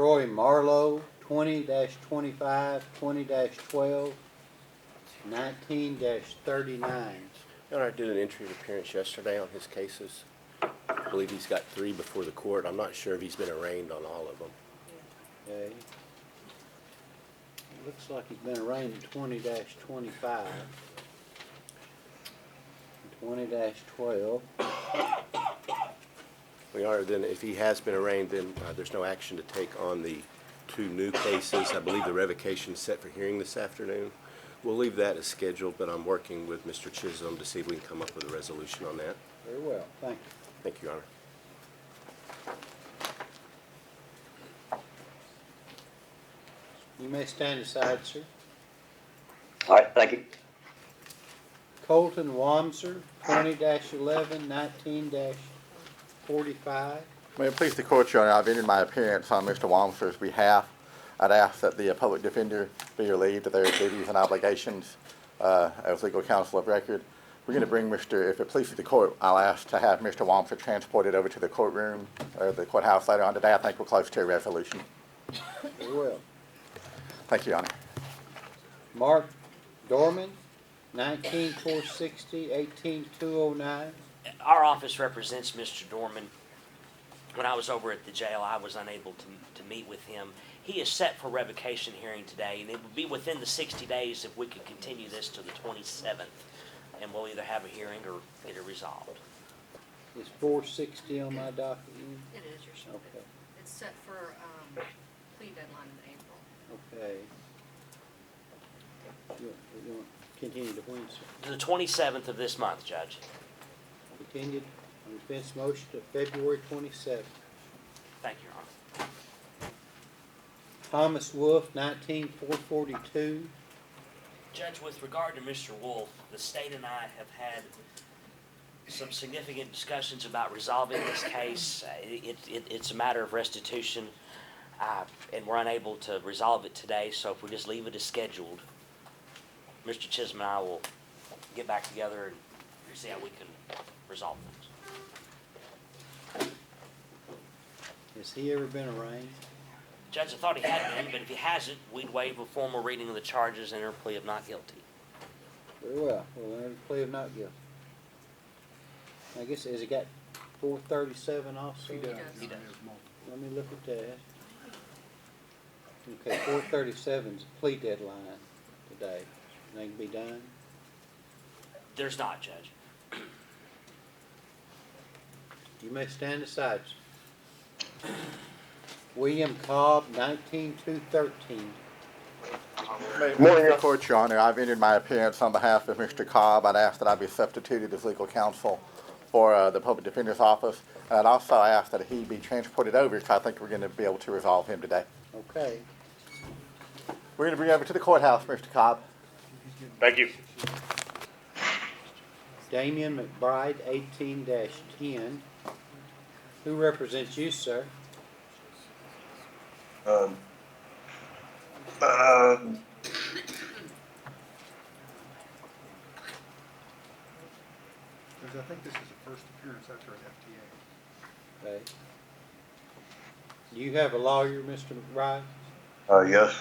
Troy Marlowe, 20-25, 20-12, 19-39. Your Honor, I did an entry of appearance yesterday on his cases. I believe he's got 3 before the court. I'm not sure if he's been arraigned on all of them. Okay. Looks like he's been arraigned at 20-25, 20-12. Your Honor, then if he has been arraigned, then there's no action to take on the 2 new cases. I believe the revocation is set for hearing this afternoon. We'll leave that as scheduled, but I'm working with Mr. Chisholm to see if we can come up with a resolution on that. Very well, thank you. Thank you, Your Honor. You may stand aside, sir. All right, thank you. Colton Wamser, 20-11, 19-45. May it please the court, Your Honor, I've entered my appearance on Mr. Wamser's behalf. I'd ask that the public defender be relieved of their duties and obligations as legal counsel of record. We're going to bring Mr. If it pleases the court, I'll ask to have Mr. Wamser transported over to the courtroom or the courthouse later on today. I think we're close to a resolution. Very well. Thank you, Your Honor. Mark Dorman, 19-460, 18-209. Our office represents Mr. Dorman. When I was over at the jail, I was unable to meet with him. He is set for revocation hearing today, and it would be within the 60 days if we could continue this to the 27th, and we'll either have a hearing or get it resolved. Is 460 on my docket? It is, your son. Okay. It's set for plea deadline in April. Okay. You want to continue to when, sir? The 27th of this month, Judge. Continued on defense motion to February 27th. Thank you, Your Honor. Thomas Wolf, 19-442. Judge, with regard to Mr. Wolf, the state and I have had some significant discussions about resolving this case. It's a matter of restitution, and we're unable to resolve it today, so if we just leave it as scheduled, Mr. Chisholm and I will get back together and see how we can resolve things. Has he ever been arraigned? Judge, I thought he had been, but if he hasn't, we'd waive a formal reading of the charges and enter a plea of not guilty. Very well. We'll enter the plea of not guilty. I guess, has he got 437 also? He does. He does. Let me look at that. Okay, 437 is plea deadline today. They can be done? There's not, Judge. You may stand aside, sir. William Cobb, 19-213. May it please the court, Your Honor, I've entered my appearance on behalf of Mr. Cobb. I'd ask that I be substituted as legal counsel for the public defender's office. And I'd also ask that he be transported over because I think we're going to be able to resolve him today. Okay. We're going to bring you over to the courthouse, Mr. Cobb. Thank you. Damian McBride, 18-10. Who represents you, sir? Because I think this is the first appearance after an FTA. Okay. Do you have a lawyer, Mr. McBride? Yes.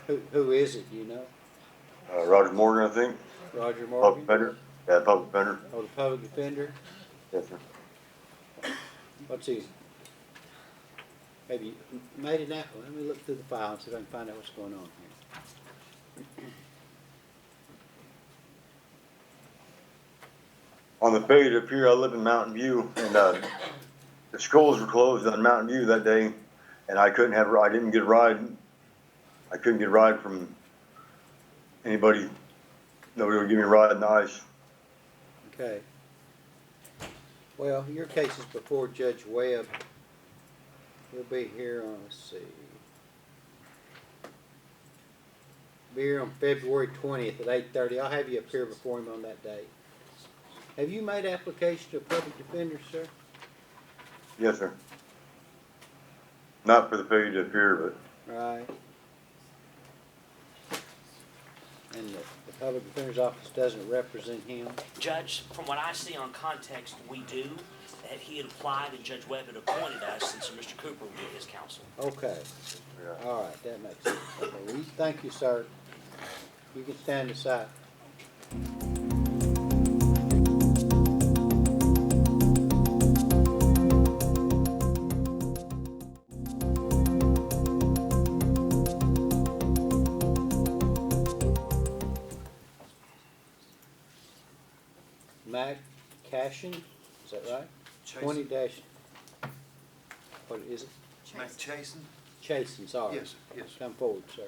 Who is it, you know? Roger Morgan, I think. Roger Public Morgan? defender. Yeah, public defender. Oh, the public defender? Yes, sir. What's his? Have you made an apple? Let me look through the file and see if I can find out what's going on here. On the failure to appear, I live in Mountain View, and the schools were closed on Mountain View that day, and I didn't get a ride. I couldn't get a ride from anybody. Nobody would give me a ride in the ice. Okay. Well, your case is before Judge Webb. He'll be here on, let's see. Be here on February 20th at 8:30. I'll have you appear before him on that day. Have you made application to a public defender, sir? Yes, sir. Not for the failure to appear, but Right. And the public defender's office doesn't represent him? Judge, from what I see on context, we do. That he had applied and Judge Webb had appointed us, and so Mr. Cooper would be his counsel. Okay. All right, that makes sense. Okay, well, thank you, sir. You can stand aside. Mac Cashin, is that right? 20 dash, what is it? Mac Chasen? Chasen, sorry. Yes, yes. Come forward, sir. I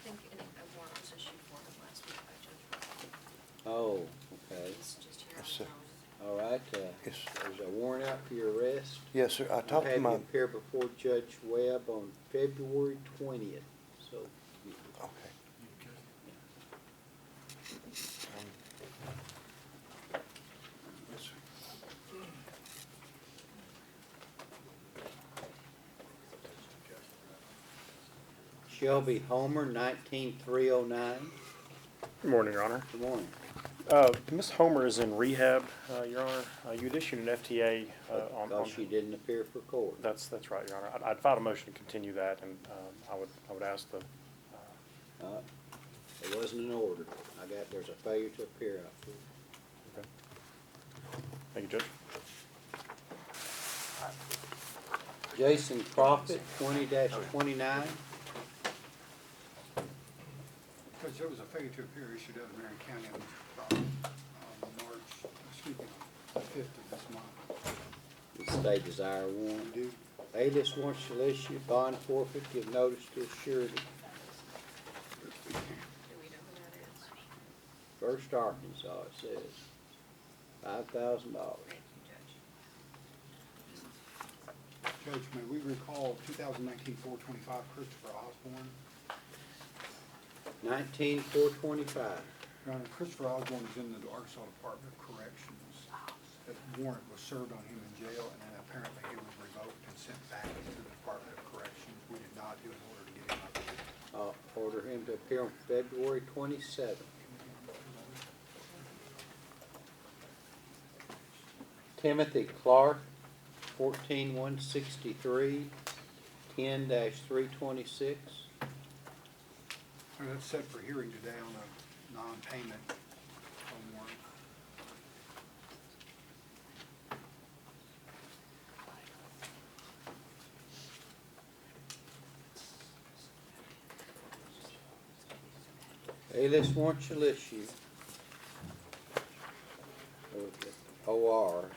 think a warrant was issued for him last week by Judge Webb. Oh, okay. It's just here Yes, on sir. the All right, Yes. there's a warrant out for your arrest. Yes, sir. I I'll talked to have you my, appear before Judge Webb on February 20th, so. okay. Yes, sir. Shelby Homer, 19309. Good morning, Your Honor. Good morning. Ms. Homer is in rehab, Your Honor. You'd issued an FTA on. Because she didn't appear for court. That's right, Your Honor. I'd filed a motion to continue that, and I would ask the, It wasn't an order. There's a failure to appear out there. thank you, Judge. Jason Profit, 20-29. Because there was a failure to appear issued out of Marion County on the 5th of this month. The state desire warrant. Do, Alias warrant shall issue, bond forfeit, give notice to a surety. Do we know who that is? First Arkansas, it says. $5,000. Thank you, Judge. Judge, may we recall 2019-425 Christopher Osborne? 19425. Your Honor, Christopher Osborne is in the Arkansas Department of Corrections. That warrant was served on him in jail, and then apparently he was revoked and sent back to the Department of Corrections. We did not do an order to get him up here. Order him to appear on February 27th. Timothy Clark, 14163, 10-326. And that's set for hearing today on a non-payment warrant. Alias warrant shall issue. OR.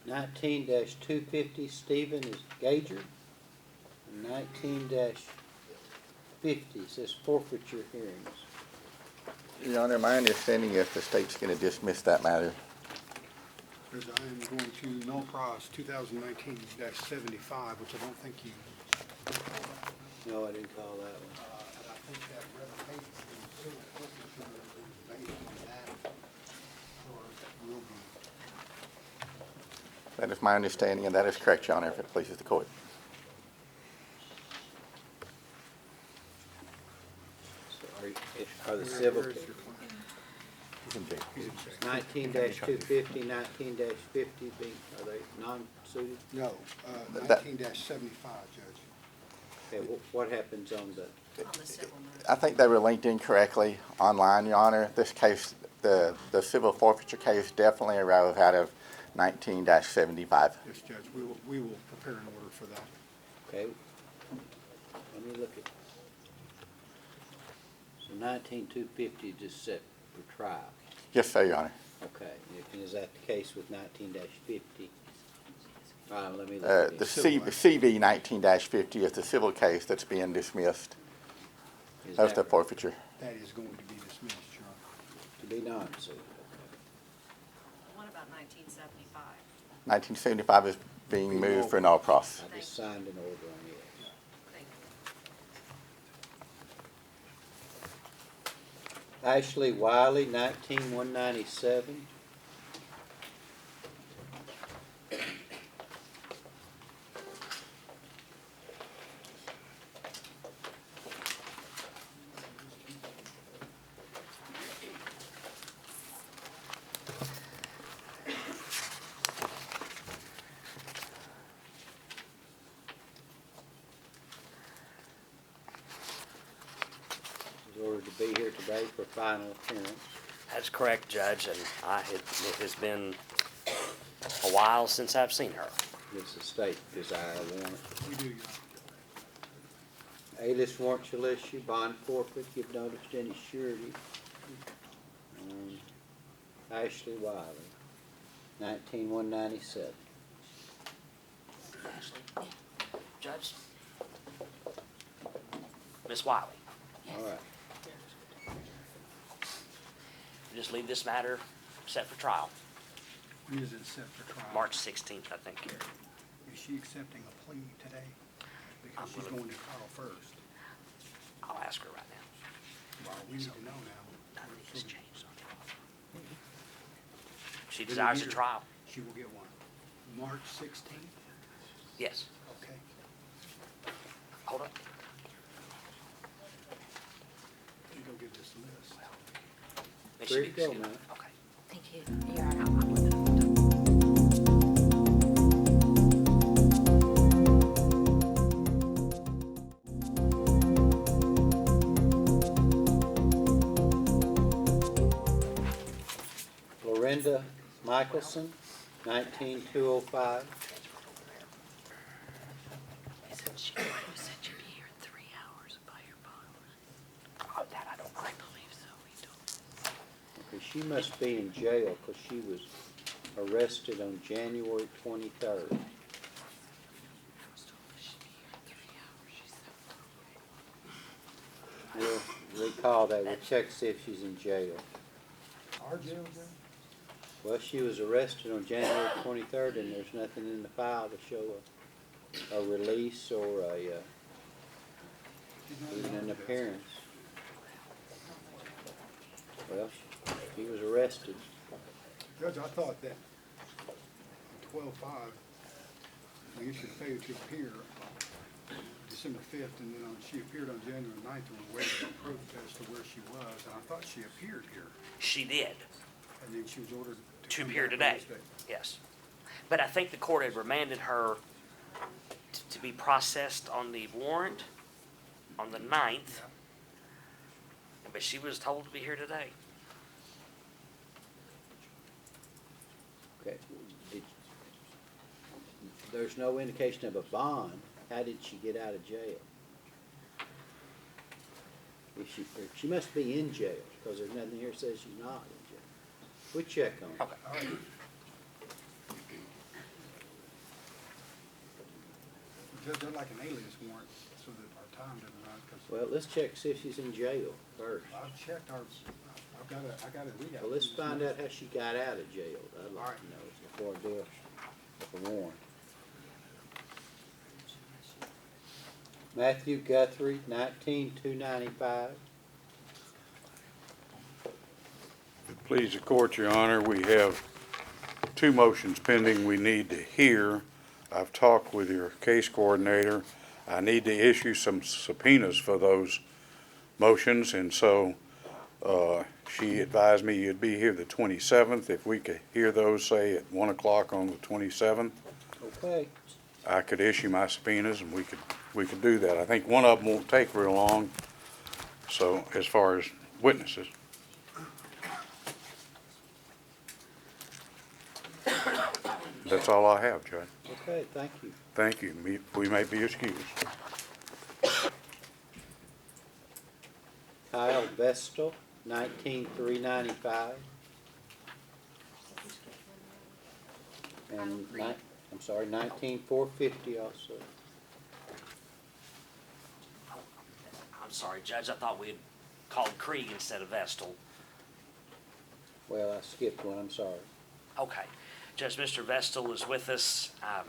(19-250) Stephen is Gager. 19-50 says forfeiture hearings. Your Honor, my understanding is the state's going to dismiss that matter. Because I am going to null pros 2019-75, which I don't think you, No, I didn't call that one. and I think that revocation is civil forfeiture based on that, or will be. That is my understanding, and that is correct, Your Honor, if it pleases the court. So are the civil Where is your client? He's in jail. He's in jail. 19-250, 19-50 be, are they non-suited? No, That- 19-75, Judge. Okay, what happens on the, On the civil matter. I think they were linked incorrectly online, Your Honor. This case, the civil forfeiture case definitely arose out of 19-75. Yes, Judge, we will prepare an order for that. okay, let me look at, so 19-250 just set for trial. Yes, sir, Your Honor. Okay, and is that the case with 19-50? Let me look at The it. CV 19-50 is the civil case that's being dismissed. Is That's the that forfeiture. That is going to be dismissed, Your Honor. to be non-suited? What about 1975? 1975 is being moved for null pros. I just signed an order on it. Thank you. Ashley Wiley, 19197. be here today for final appearance. That's correct, Judge, and it has been a while since I've seen her. It's a state desire warrant. We do, Your Alias warrant shall issue, bond forfeit, give notice to any surety. Ashley Wiley, 19197. Ashley? Judge? Miss Wiley, All right. just leave this matter set for trial, Honor. Is it set for trial? March 16th, I think. Is she accepting a plea today? Because she's going to trial first. I'll ask her right now. Well, we need to know now. Nothing has changed on the offer. She Then desires a either trial. She will get one. March 16th? Yes. Okay. Hold on. You go get this list. May There she you be go, excused. ma'am. Okay. Thank you. You're right. I'm looking at it. Lorinda Michelson, 19205. She said she'd be here in 3 hours by your bond. Oh, that I don't know. I believe so, he told me. Okay, she must be in jail because she was arrested on January 23rd. I was told that she'd be here in 3 hours. She said, We'll recall that. We'll check to see if she's in jail. Our jail, Judge? Well, she was arrested on January 23rd, and there's nothing in the file to show a release or even an appearance. Well, she was arrested. Judge, I thought that on 12/5, we issued a failure to appear on December 5th, and then she appeared on January 9th and we waited for proof as to where she was, and I thought she appeared here, She did. and then she was ordered To come appear back today. Wednesday. Yes. But I think the court had remanded her to be processed on the warrant on the 9th. But she was told to be here today. Okay. There's no indication of a bond. How did she get out of jail? If she must be in jail, because there's nothing here that says she's not in jail. We'll check on it. Okay. All right. Judge, I'd like an alias warrant so that our time doesn't run, because Well, let's check, see if she's in jail first. I've checked I got it read out. Well, let's find out how she got out of jail. I'd like Alright. to know before I do a warrant. Matthew Guthrie, 19295. Please the court, Your Honor, we have two motions pending we need to hear. I've talked with your case coordinator. I need to issue some subpoenas for those motions, and so she advised me you'd be here the 27th. If we could hear those, say, at 1 o'clock on the 27th, Okay. I could issue my subpoenas, and we could do that. I think one of them won't take real long, so as far as witnesses. That's all I have, Judge. Okay, thank you. Thank you. We may be excused. Kyle Vestal, 19395. And I'm sorry, 19450 also. I'm sorry, Judge, I thought we had called Krieg instead of Vestal. Well, I skipped one, I'm sorry. Okay. Judge, Mr. Vestal is with us. I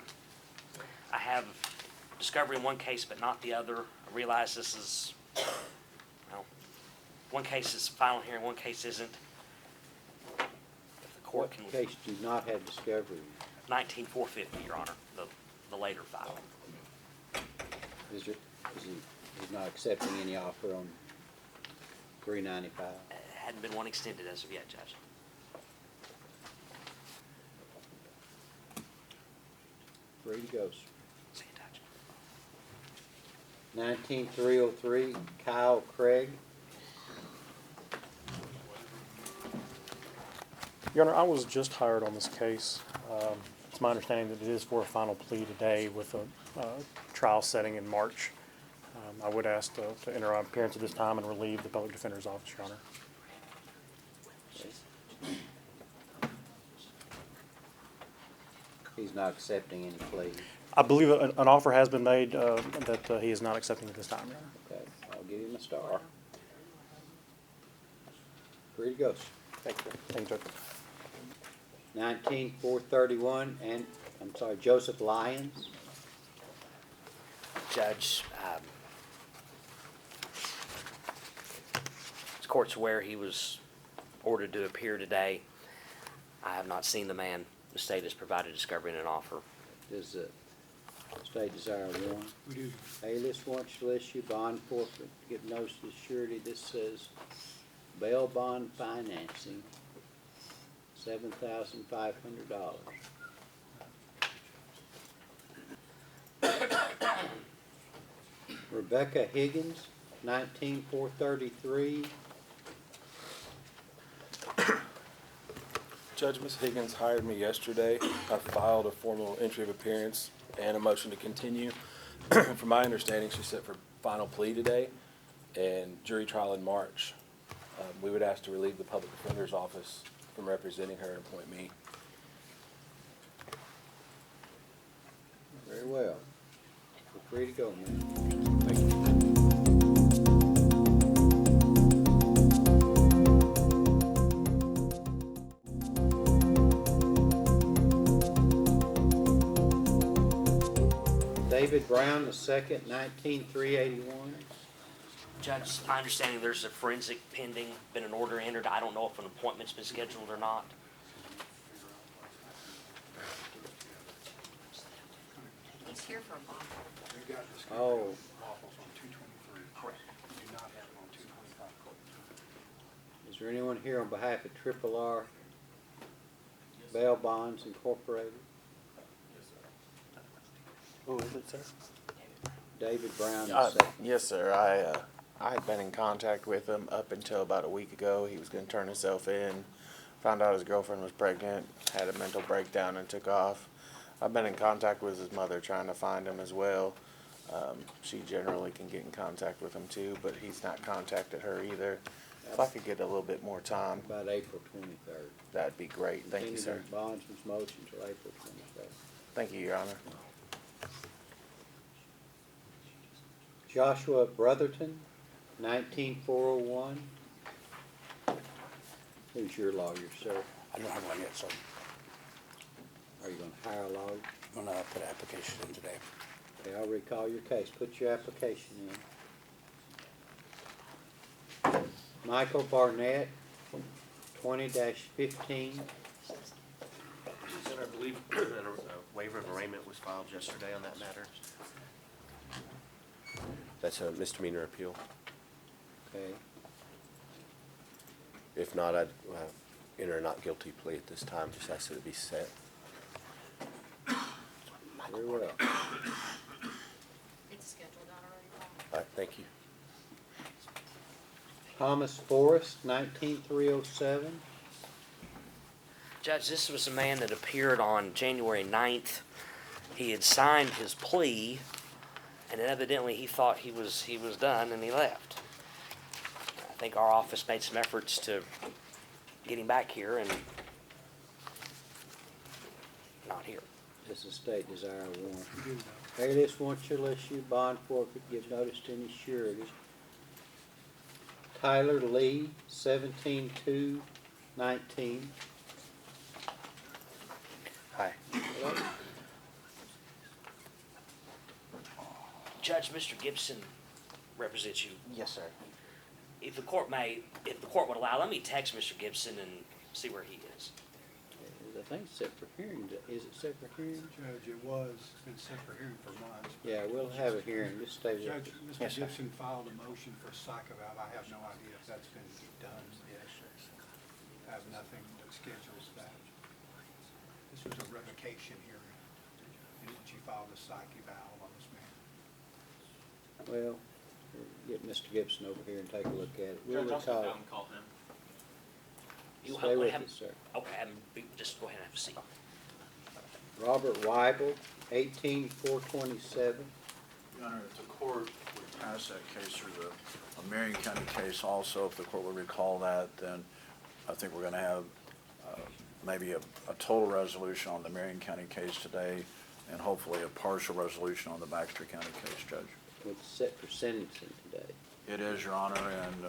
have discovery in one case, but not the other. I realize this is, well, one case is final hearing, one case isn't. If the court What can, case do not have discovery? 19450, Your Honor, the later file. Is he not accepting any offer on 395? Hadn't been one extended as of yet, Judge. Three to go, sir. Stay in touch. 19303, Kyle Craig. Your Honor, I was just hired on this case. It's my understanding that it is for a final plea today with a trial setting in March. I would ask to enter our appearance at this time and relieve the Public Defender's Office, Your Honor. He's not accepting any plea. I believe an offer has been made that he is not accepting at this time, Your Honor. Okay, I'll give him a star. Free to go, sir. Thank you. Thank you, Judge. 19-431, and, I'm sorry, Joseph Lyons. Judge, this court's aware he was ordered to appear today. I have not seen the man. The state has provided discovery and an offer. Does the state desire one? We do. Alias warrant shall issue bond forfeit, give notice to surety. This says bail bond financing, $7,500. Rebecca Higgins, 19-433. Judge, Ms. Higgins hired me yesterday. I filed a formal entry of appearance and a motion to continue. From my understanding, she's set for final plea today and jury trial in March. We would ask to relieve the Public Defender's Office from representing her and appoint me. Very well. Feel free to go, man. Thank you. David Brown, the second, 19-381. Judge, my understanding there's a forensic pending, been an order entered. I don't know if an appointment's been scheduled or not. He's here for a bond. We've got discovery Oh. lawfuls on 223. Correct. We do not have them on 225. Is there anyone here on behalf of Triple R Bail Bonds Incorporated? Who is it, sir? David Brown, the second. Yes, sir. I had been in contact with him up until about a week ago. He was going to turn himself in. Found out his girlfriend was pregnant, had a mental breakdown, and took off. I've been in contact with his mother trying to find him as well. She generally can get in contact with him too, but he's not contacted her either. If I could get a little bit more time, About April 23rd. that'd be great. Thank you, sir. Bondsman's motion till April 23rd. Thank you, Your Honor. Joshua Brotherton, 19-401. Who's your lawyer, sir? I don't have one yet, so Are you gonna hire a lawyer? I'm gonna put an application in today. Okay, I'll recall your case. Put your application in. Michael Barnett, 20-15. I believe a waiver of arraignment was filed yesterday on that matter. That's a misdemeanor appeal. Okay. If not, I'd enter a not guilty plea at this time, just ask that it be set. Very well. It's scheduled out already. All right, thank you. Thomas Forrest, 19-307. Judge, this was a man that appeared on January 9th. He had signed his plea, and evidently he thought he was done, and he left. I think our office made some efforts to get him back here, and not here. This is state desire warrant. Alias warrant shall issue bond forfeit, give notice to any surety. Tyler Lee, 17-2-19. Hi. Judge, Mr. Gibson represents you. Yes, sir. If the court would allow, let me text Mr. Gibson and see where he is. I think it's set for hearing. Is it set for hearing? Judge, it was, it's been set for hearing for months. Yeah, we'll have a hearing. Just stay with Judge, it. Mr. Yes, sir. Gibson filed a motion for psych eval. I have no idea if that's been done yet. I have nothing that schedules that. This was a revocation hearing, and she filed a psych eval on this man. Well, we'll get Mr. Gibson over here and take a look at it. We'll recall. Stay with us, sir. Okay, just go ahead and have a seat. Robert Weibel, 18427. Your Honor, if the court would pass that case, there's a Marion County case also, if the court would recall that, then I think we're gonna have maybe a total resolution on the Marion County case today, and hopefully a partial resolution on the Baxter County case, Judge. It's set for sentencing today. It is, Your Honor, and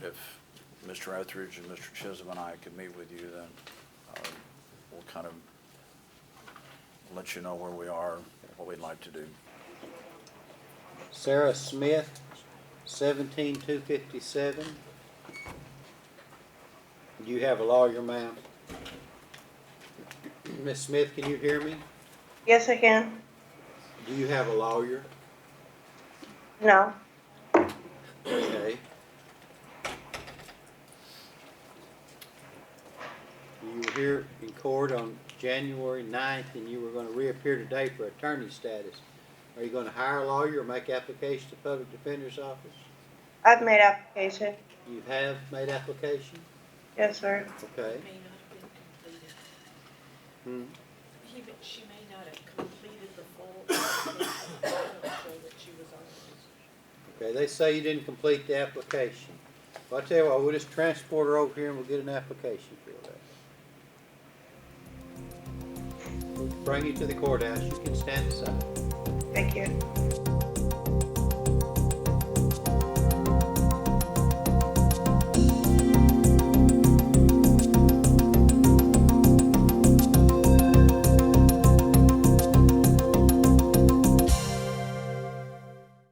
if Mr. Etheridge and Mr. Chisholm and I could meet with you, then we'll kind of let you know where we are, what we'd like to do. Sarah Smith, 17257. Do you have a lawyer, ma'am? Miss Smith, can you hear me? Yes, I can. Do you have a lawyer? No. Okay. You were here in court on January 9th and you were going to reappear today for attorney status. Are you going to hire a lawyer or make application to public defender's office? I've made application. You have made application? Yes, sir. Okay. May not have been completed. She may not have completed the full application. I don't show that she was on the Okay, they say you didn't complete the application. Well, I tell you what, we'll just transport her over here and we'll get an application filled out. We'll bring you to the courthouse. You can stand aside. Thank you.